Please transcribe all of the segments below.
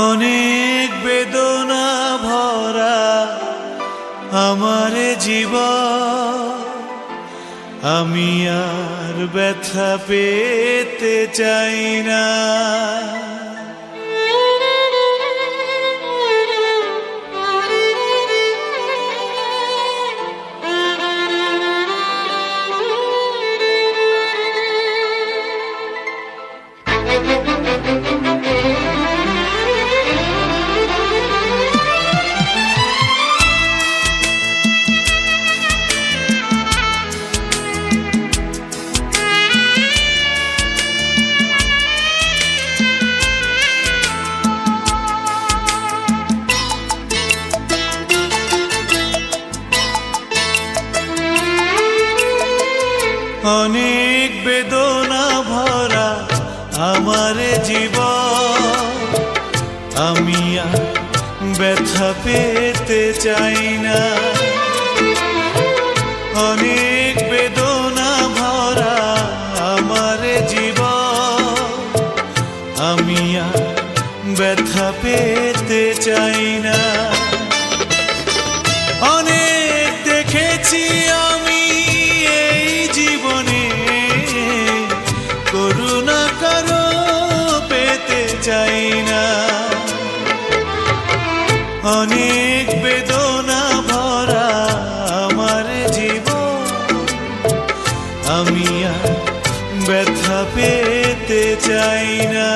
অনেক বেদনা ভরা আমার জীবন, আমি আর ব্যথা পেতে চাই না। অনেক বেদনা ভরা আমার জীবন, আমি আর ব্যথা পেতে চাই না। অনেক বেদনা ভরা আমার জীবন, আমি আর ব্যথা পেতে চাই না। অনেক দেখেছি আমি এই জীবনে, করুণা কারো পেতে চাই না। অনেক বেদনা ভরা আমার জীবন, আমি আর ব্যথা পেতে চাই না।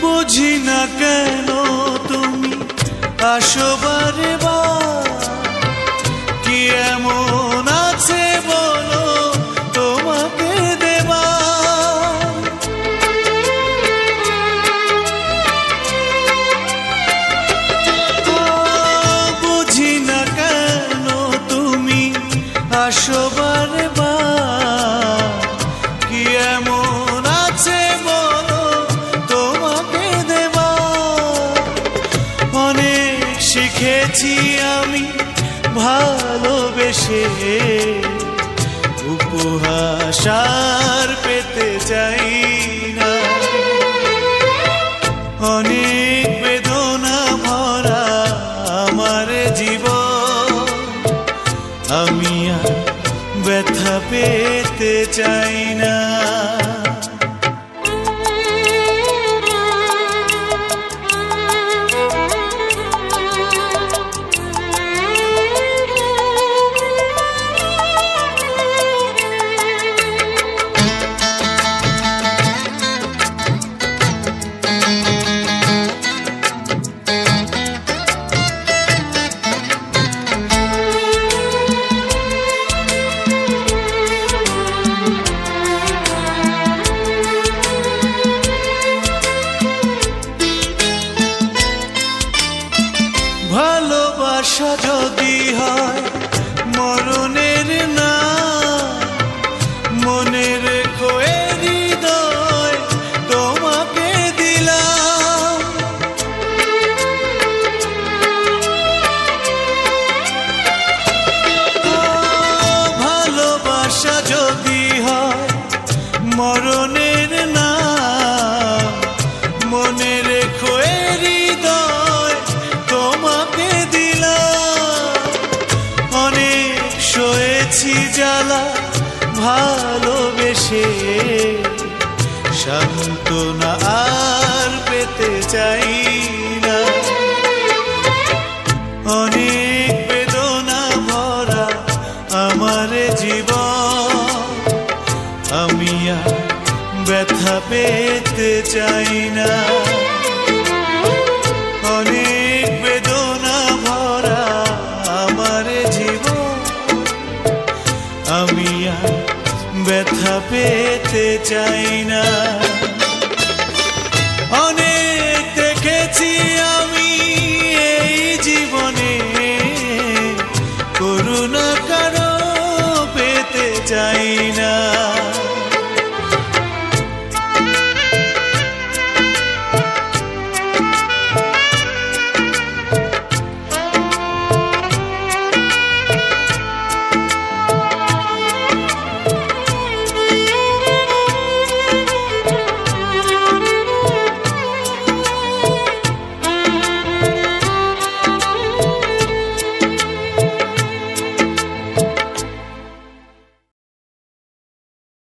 বুঝি না কেন তুমি আসো বারে বার, কি এমন আছে বলো তোমাকে দেবা। বুঝি না কেন তুমি আসো বারে বার, কি এমন আছে বলো তোমাকে দেবা। অনেক শিখেছি আমি ভালোবেসে, উপহাস আর পেতে চাই না। অনেক বেদনা ভরা আমার জীবন, আমি আর ব্যথা পেতে চাই না। ভালোবাসা যদি হয় মরণের না, মনে রেখো এ হৃদয় তোমাকে দিলাম। ভালোবাসা যদি হয় মরণের না, মনে রেখো এ হৃদয় তোমাকে দিলাম। অনেক সয়েছি জ্বালা ভালোবেসে, সান্ত্বনা আর পেতে চাই না। অনেক বেদনা ভরা আমার জীবন, আমি আর ব্যথা পেতে চাই না। অনেক বেদনা ভরা আমার জীবন, আমি আর ব্যথা যেতে চাই না।